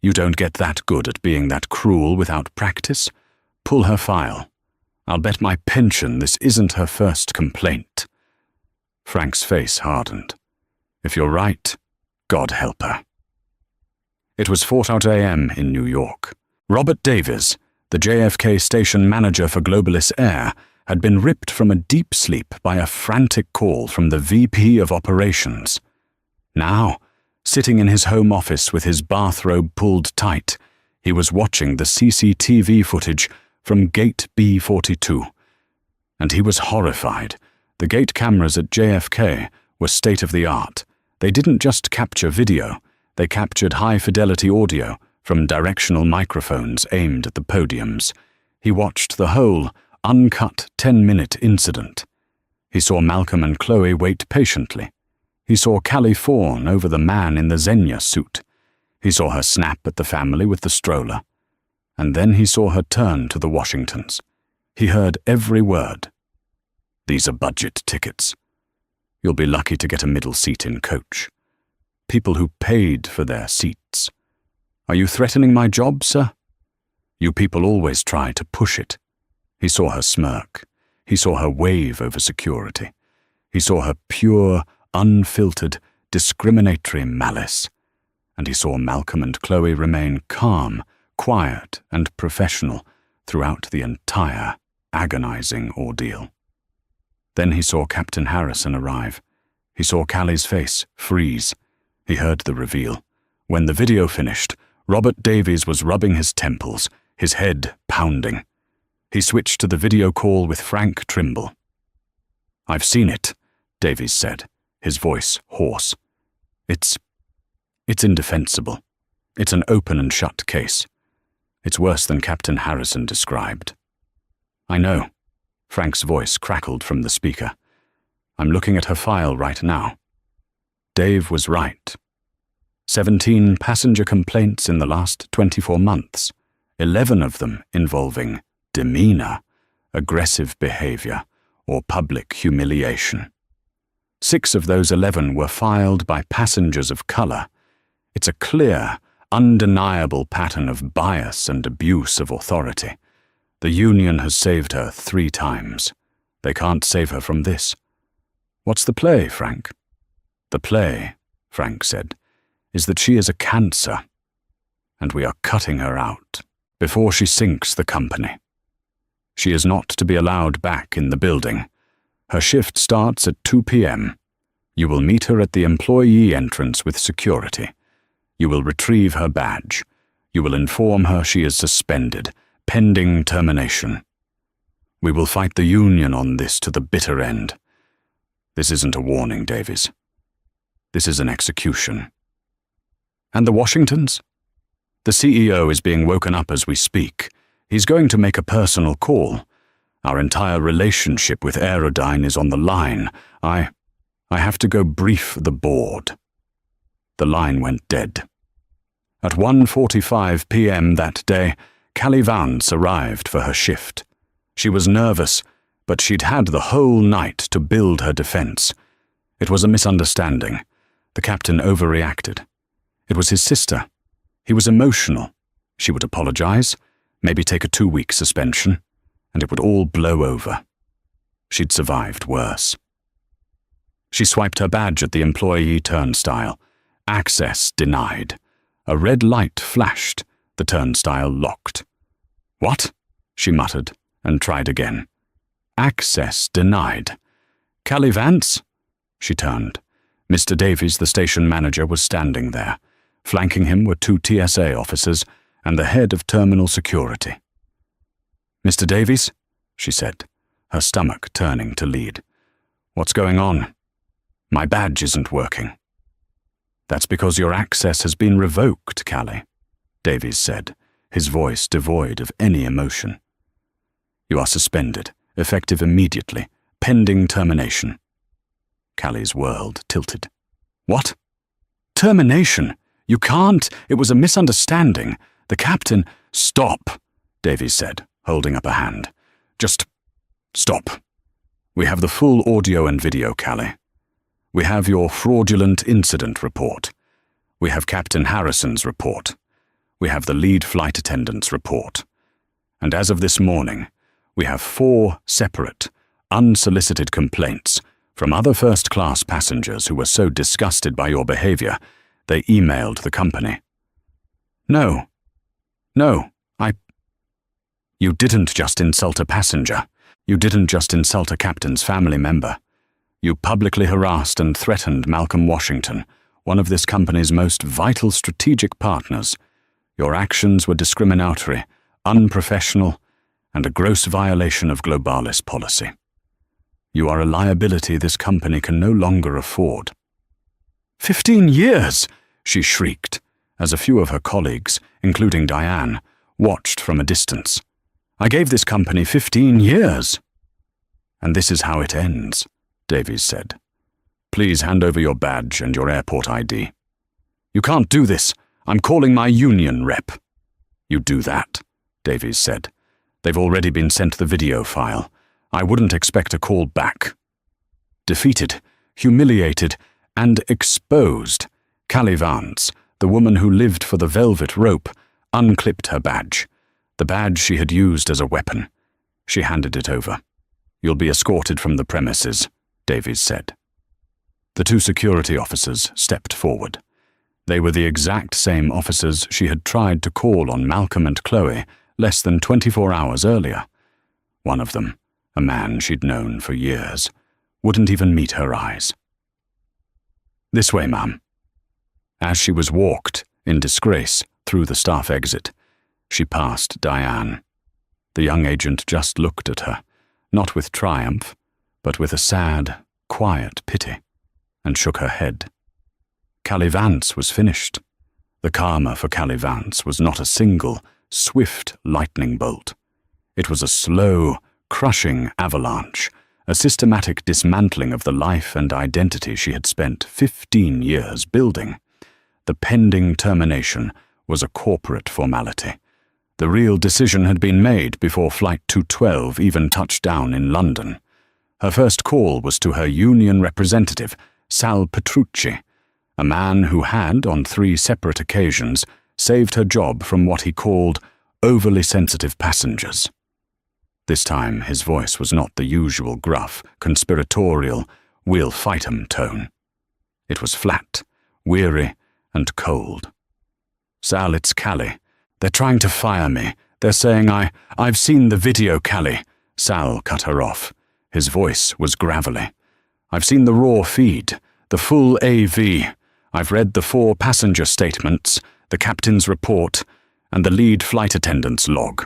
You don't get that good at being that cruel without practice. Pull her file. I'll bet my pension this isn't her first complaint." Frank's face hardened. "If you're right, God help her." It was 4:00 a.m. in New York. Robert Davies, the JFK station manager for Globalis Air, had been ripped from a deep sleep by a frantic call from the VP of Operations. Now, sitting in his home office with his bathrobe pulled tight, he was watching the CCTV footage from Gate B42. And he was horrified. The gate cameras at JFK were state-of-the-art. They didn't just capture video, they captured high-fidelity audio from directional microphones aimed at the podiums. He watched the whole, uncut 10-minute incident. He saw Malcolm and Chloe wait patiently. He saw Callie fawn over the man in the Xenia suit. He saw her snap at the family with the stroller. And then he saw her turn to the Washingtons. He heard every word. "These are budget tickets. You'll be lucky to get a middle seat in coach. people who paid for their seats. Are you threatening my job, sir? You people always try to push it. He saw her smirk. He saw her wave over security. He saw her pure, unfiltered, discriminatory malice. And he saw Malcolm and Chloe remain calm, quiet, and professional throughout the entire agonizing ordeal. Then he saw Captain Harrison arrive. He saw Callie's face freeze. He heard the reveal. When the video finished, Robert Davies was rubbing his temples, his head pounding. He switched to the video call with Frank Trimble. "I've seen it," Davies said, his voice hoarse. It's indefensible. It's an open and shut case. It's worse than Captain Harrison described." "I know." Frank's voice crackled from the speaker. "I'm looking at her file right now." Dave was right. 17 passenger complaints in the last 24 months, 11 of them involving demeanor, aggressive behavior, or public humiliation. 6 of those 11 were filed by passengers of color. It's a clear, undeniable pattern of bias and abuse of authority. The union has saved her 3 times. They can't save her from this. "What's the play, Frank?" "The play," Frank said, "is that she is a cancer, and we are cutting her out before she sinks the company. She is not to be allowed back in the building. Her shift starts at 2 p.m. You will meet her at the employee entrance with security. You will retrieve her badge. You will inform her she is suspended, pending termination. We will fight the union on this to the bitter end. This isn't a warning, Davies. This is an execution." "And the Washingtons?" "The CEO is being woken up as we speak. He's going to make a personal call. Our entire relationship with Airline is on the line. I have to go brief the board." The line went dead. At 1:45 p.m. that day, Callie Vance arrived for her shift. She was nervous, but she'd had the whole night to build her defense. It was a misunderstanding. The captain overreacted. It was his sister. He was emotional. She would apologize, maybe take a 2-week suspension, and it would all blow over. She'd survived worse. She swiped her badge at the employee turnstile. Access denied. A red light flashed. The turnstile locked. "What?" she muttered, and tried again. Access denied. "Callie Vance?" She turned. Mr. Davies, the station manager, was standing there. Flanking him were 2 TSA officers and the head of terminal security. "Mr. Davies?" she said, her stomach turning to lead. "What's going on?" "My badge isn't working." "That's because your access has been revoked, Callie," Davies said, his voice devoid of any emotion. "You are suspended, effective immediately, pending termination." Callie's world tilted. "What? Termination? You can't. It was a misunderstanding. The captain—" "Stop," Davies said, holding up a hand. "Just stop. We have the full audio and video, Callie. We have your fraudulent incident report. We have Captain Harrison's report. We have the lead flight attendant's report. And as of this morning, we have 4 separate, unsolicited complaints from other first-class passengers who were so disgusted by your behavior, they emailed the company." No, You didn't just insult a passenger. You didn't just insult a captain's family member. You publicly harassed and threatened Malcolm Washington, one of this company's most vital strategic partners. Your actions were discriminatory, unprofessional, and a gross violation of Globalis policy. You are a liability this company can no longer afford." 15 years, she shrieked, as a few of her colleagues, including Diane, watched from a distance. "I gave this company 15 years. "And this is how it ends," Davies said. "Please hand over your badge and your airport ID." "You can't do this. I'm calling my union rep." "You do that," Davies said. "They've already been sent the video file. I wouldn't expect a call back." Defeated, humiliated, and exposed, Callie Vance, the woman who lived for the velvet rope, unclipped her badge, the badge she had used as a weapon. She handed it over. "You'll be escorted from the premises," Davies said. The two security officers stepped forward. They were the exact same officers she had tried to call on Malcolm and Chloe less than 24 hours earlier. One of them, a man she'd known for years, wouldn't even meet her eyes. "This way, ma'am." As she was walked, in disgrace, through the staff exit, she passed Diane. The young agent just looked at her, not with triumph, but with a sad, quiet pity, and shook her head. Callie Vance was finished. The karma for Callie Vance was not a single, swift lightning bolt. It was a slow, crushing avalanche, a systematic dismantling of the life and identity she had spent 15 years building. The pending termination was a corporate formality. The real decision had been made before Flight 212 even touched down in London. Her first call was to her union representative, Sal Petrucci, a man who had, on 3 separate occasions, saved her job from what he called overly sensitive passengers. This time his voice was not the usual gruff, conspiratorial, "we'll fight 'em" tone. It was flat, weary, and cold. "Sal, it's Callie. They're trying to fire me. They're saying I've seen the video, Callie." Sal cut her off. His voice was gravelly. "I've seen the raw feed, the full AV. I've read the 4 passenger statements, the captain's report, and the lead flight attendant's log."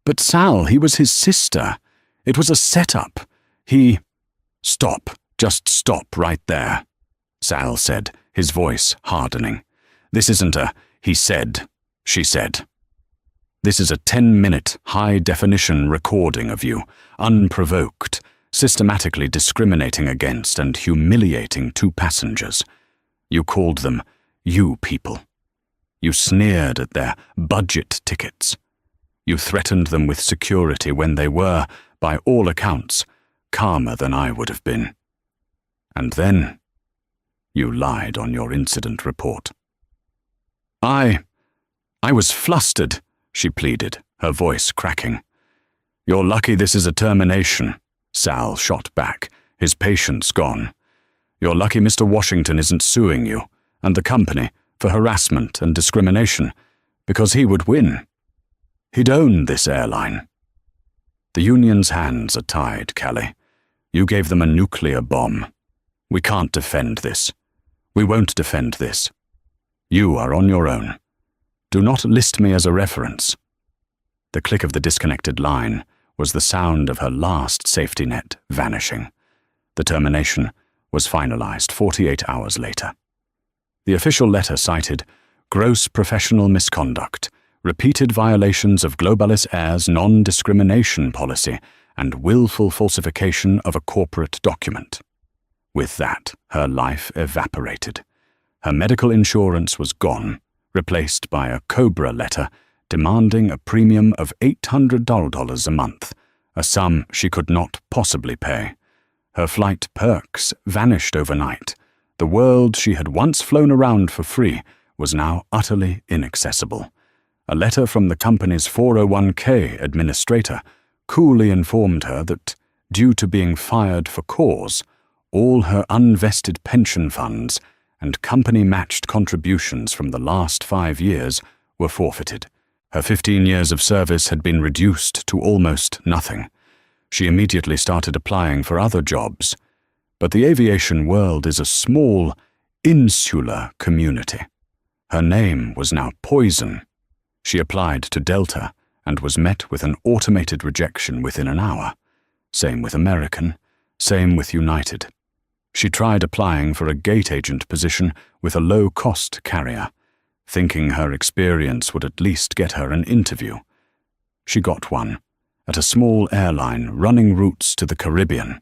"But Sal, he was his sister. It was a setup. He—" "Stop. Just stop right there," Sal said, his voice hardening. "This isn't a 'he said,' 'she said.' This is a 10-minute, high-definition recording of you, unprovoked, systematically discriminating against and humiliating 2 passengers. You called them 'you people.' You sneered at their budget tickets. You threatened them with security when they were, by all accounts, calmer than I would have been. And then you lied on your incident report." I was flustered," she pleaded, her voice cracking. "You're lucky this is a termination," Sal shot back, his patience gone. "You're lucky Mr. Washington isn't suing you, and the company, for harassment and discrimination, because he would win. He'd own this airline." "The union's hands are tied, Callie. You gave them a nuclear bomb. We can't defend this. We won't defend this. You are on your own. Do not list me as a reference." The click of the disconnected line was the sound of her last safety net vanishing. The termination was finalized 48 hours later. The official letter cited gross professional misconduct, repeated violations of Globalis Air's non-discrimination policy, and willful falsification of a corporate document. With that, her life evaporated. Her medical insurance was gone, replaced by a COBRA letter demanding a premium of $800 a month, a sum she could not possibly pay. Her flight perks vanished overnight. The world she had once flown around for free was now utterly inaccessible. A letter from the company's 401k administrator coolly informed her that, due to being fired for cause, all her unvested pension funds and company-matched contributions from the last 5 years were forfeited. Her 15 years of service had been reduced to almost nothing. She immediately started applying for other jobs. But the aviation world is a small, insular community. Her name was now poison. She applied to Delta and was met with an automated rejection within an hour. Same with American, same with United. She tried applying for a gate agent position with a low-cost carrier, thinking her experience would at least get her an interview. She got one, at a small airline running routes to the Caribbean.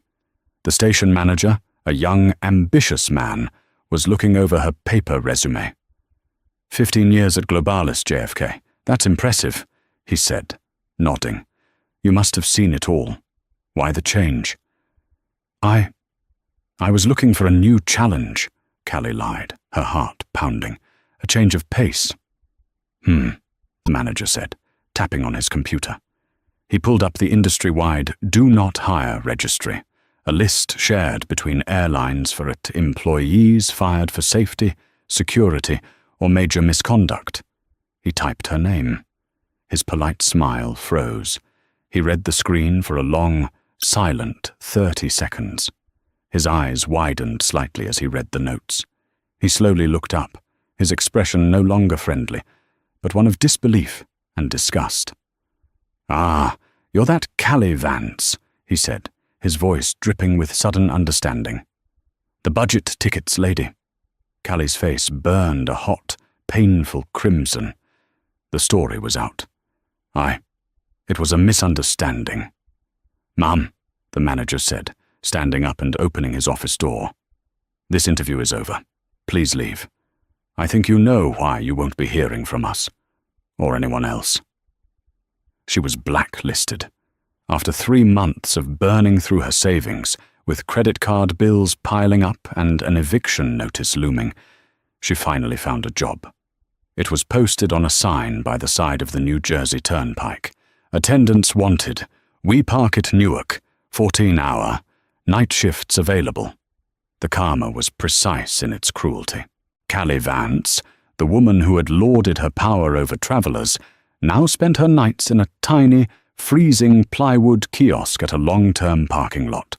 The station manager, a young, ambitious man, was looking over her paper resume. 15 years at Globalis, JFK. That's impressive, he said, nodding. You must have seen it all. Why the change? I was looking for a new challenge, Callie lied. her heart pounding. A change of pace. The manager said, tapping on his computer. He pulled up the industry-wide Do Not Hire registry, a list shared between airlines for employees fired for safety, security, or major misconduct. He typed her name. His polite smile froze. He read the screen for a long, silent 30 seconds. His eyes widened slightly as he read the notes. He slowly looked up, his expression no longer friendly, but one of disbelief and disgust. "Ah, you're that Callie Vance," he said, his voice dripping with sudden understanding. "The budget tickets lady." Callie's face burned a hot, painful crimson. The story was out. It was a misunderstanding. "Ma'am," the manager said, standing up and opening his office door. "This interview is over. Please leave. I think you know why you won't be hearing from us, or anyone else." She was blacklisted. After 3 months of burning through her savings, with credit card bills piling up and an eviction notice looming, she finally found a job. It was posted on a sign by the side of the New Jersey Turnpike. "Attendance wanted. We park at Newark. 14-hour. Night shifts available." The karma was precise in its cruelty. Callie Vance, the woman who had lauded her power over travelers, now spent her nights in a tiny, freezing plywood kiosk at a long-term parking lot.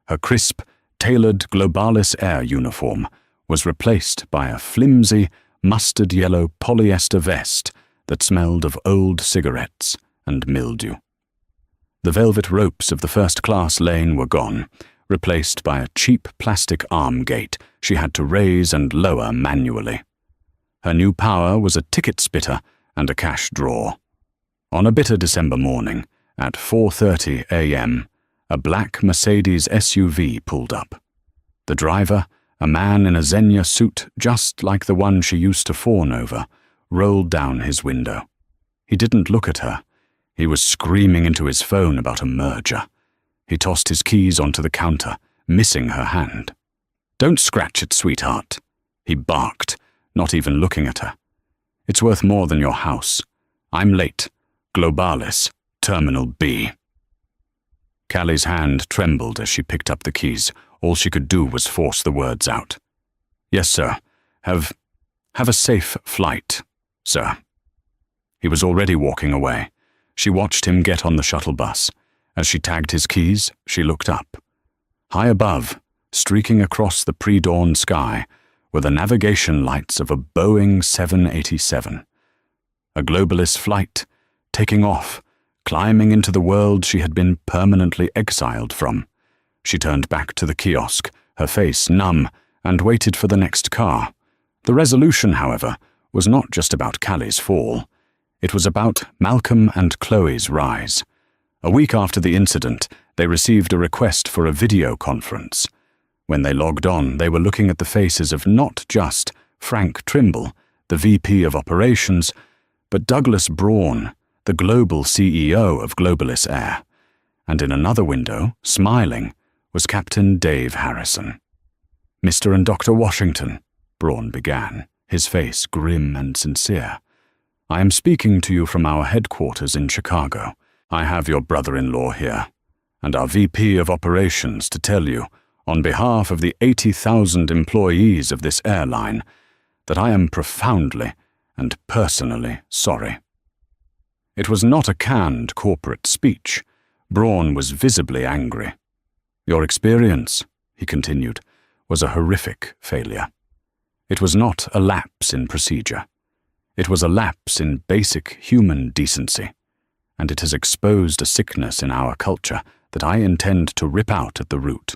Her crisp, tailored Globalis Air uniform was replaced by a flimsy, mustard-yellow polyester vest that smelled of old cigarettes and mildew. The velvet ropes of the first-class lane were gone, replaced by a cheap plastic arm gate she had to raise and lower manually. Her new power was a ticket spitter and a cash drawer. On a bitter December morning, at 4:30 a.m., a black Mercedes SUV pulled up. The driver, a man in a Xenia suit just like the one she used to fawn over, rolled down his window. He didn't look at her. He was screaming into his phone about a merger. He tossed his keys onto the counter, missing her hand. "Don't scratch it, sweetheart," he barked, not even looking at her. "It's worth more than your house. I'm late. Globalis, Terminal B." Callie's hand trembled as she picked up the keys. All she could do was force the words out. "Yes, sir. Have a safe flight, sir." He was already walking away. She watched him get on the shuttle bus. As she tagged his keys, she looked up. High above, streaking across the pre-dawn sky, were the navigation lights of a Boeing 787. A Globalis flight, taking off, climbing into the world she had been permanently exiled from. She turned back to the kiosk, her face numb, and waited for the next car. The resolution, however, was not just about Callie's fall. It was about Malcolm and Chloe's rise. A week after the incident, they received a request for a video conference. When they logged on, they were looking at the faces of not just Frank Trimble, the VP of Operations, but Douglas Braun, the global CEO of Globalis Air. And in another window, smiling, was Captain Dave Harrison. "Mr. and Dr. Washington," Braun began, his face grim and sincere. "I am speaking to you from our headquarters in Chicago. I have your brother-in-law here, and our VP of Operations to tell you, on behalf of the 80,000 employees of this airline, that I am profoundly and personally sorry." It was not a canned corporate speech. Braun was visibly angry. "Your experience," he continued, "was a horrific failure. It was not a lapse in procedure. It was a lapse in basic human decency, and it has exposed a sickness in our culture that I intend to rip out at the root."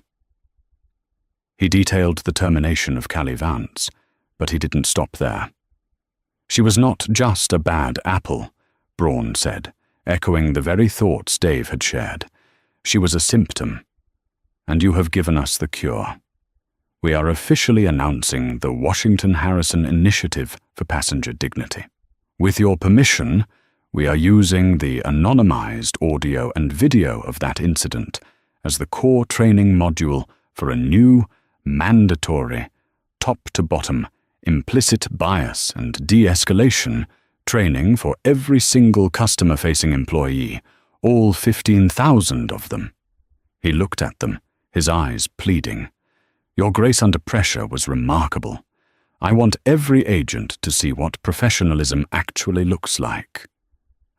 He detailed the termination of Callie Vance, but he didn't stop there. "She was not just a bad apple," Braun said, echoing the very thoughts Dave had shared. "She was a symptom, and you have given us the cure. We are officially announcing the Washington-Harrison Initiative for Passenger Dignity. With your permission, we are using the anonymized audio and video of that incident as the core training module for a new, mandatory, top-to-bottom, implicit bias and de-escalation training for every single customer-facing employee, all 15,000 of them. He looked at them, his eyes pleading. Your grace under pressure was remarkable. I want every agent to see what professionalism actually looks like.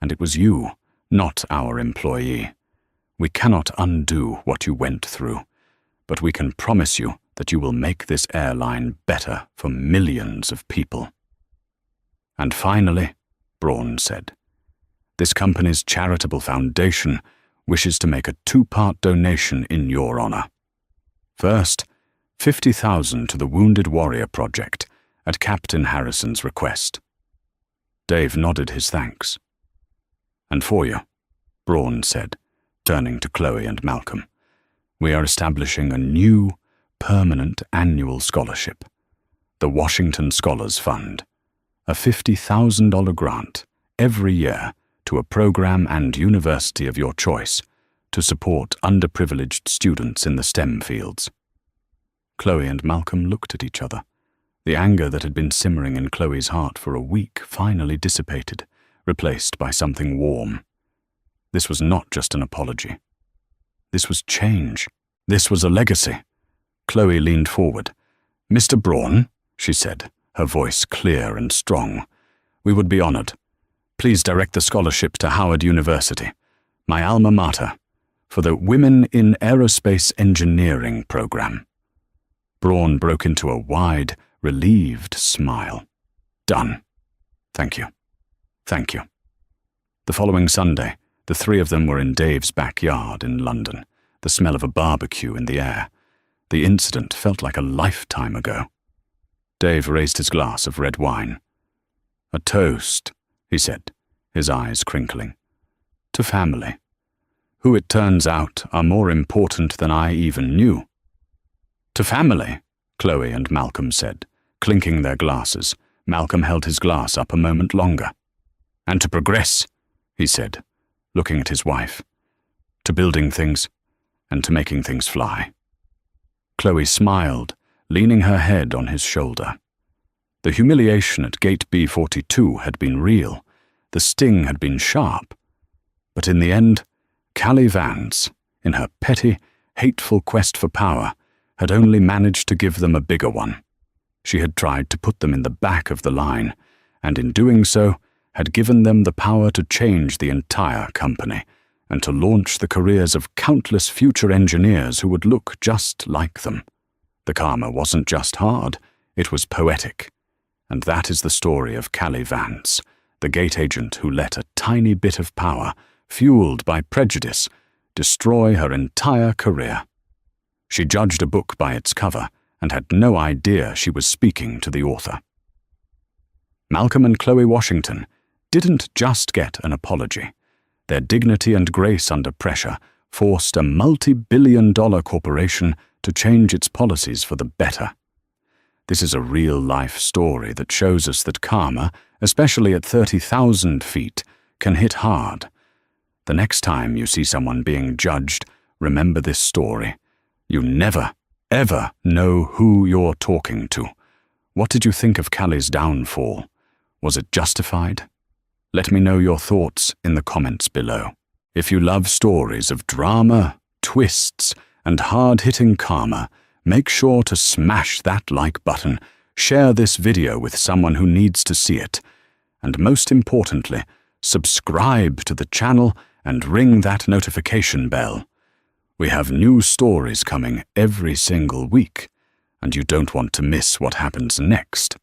And it was you, not our employee. We cannot undo what you went through, but we can promise you that you will make this airline better for millions of people. And finally, Braun said, this company's charitable foundation wishes to make a 2-part donation in your honor. First, 50,000 to the Wounded Warrior Project at Captain Harrison's request. Dave nodded his thanks. And for you, Braun said, turning to Chloe and Malcolm, we are establishing a new, permanent annual scholarship, the Washington Scholars Fund, a $50,000 grant every year to a program and university of your choice to support underprivileged students in the STEM fields. Chloe and Malcolm looked at each other. The anger that had been simmering in Chloe's heart for a week finally dissipated, replaced by something warm. This was not just an apology. This was change. This was a legacy. Chloe leaned forward. Mr. Braun, she said, her voice clear and strong, we would be honored. Please direct the scholarship to Howard University, my alma mater, for the Women in Aerospace Engineering program. Braun broke into a wide, relieved smile. Done. Thank you. Thank you. The following Sunday, the three of them were in Dave's backyard in London, the smell of a barbecue in the air. The incident felt like a lifetime ago. Dave raised his glass of red wine. A toast, he said, his eyes crinkling. To family, who it turns out are more important than I even knew. To family, Chloe and Malcolm said, clinking their glasses. Malcolm held his glass up a moment longer. And to progress, he said, looking at his wife. To building things, and to making things fly. Chloe smiled, leaning her head on his shoulder. The humiliation at Gate B42 had been real. The sting had been sharp. But in the end, Callie Vance, in her petty, hateful quest for power, had only managed to give them a bigger one. She had tried to put them in the back of the line, and in doing so, had given them the power to change the entire company, and to launch the careers of countless future engineers who would look just like them. The karma wasn't just hard, it was poetic. And that is the story of Callie Vance, the gate agent who let a tiny bit of power, fueled by prejudice, destroy her entire career. She judged a book by its cover and had no idea she was speaking to the author. Malcolm and Chloe Washington didn't just get an apology. Their dignity and grace under pressure forced a multi-billion-dollar corporation to change its policies for the better. This is a real-life story that shows us that karma, especially at 30,000 feet, can hit hard. The next time you see someone being judged, remember this story. You never, ever know who you're talking to. What did you think of Callie's downfall? Was it justified? Let me know your thoughts in the comments below. If you love stories of drama, twists, and hard-hitting karma, make sure to smash that like button, share this video with someone who needs to see it, and most importantly, subscribe to the channel and ring that notification bell. We have new stories coming every single week, and you don't want to miss what happens next.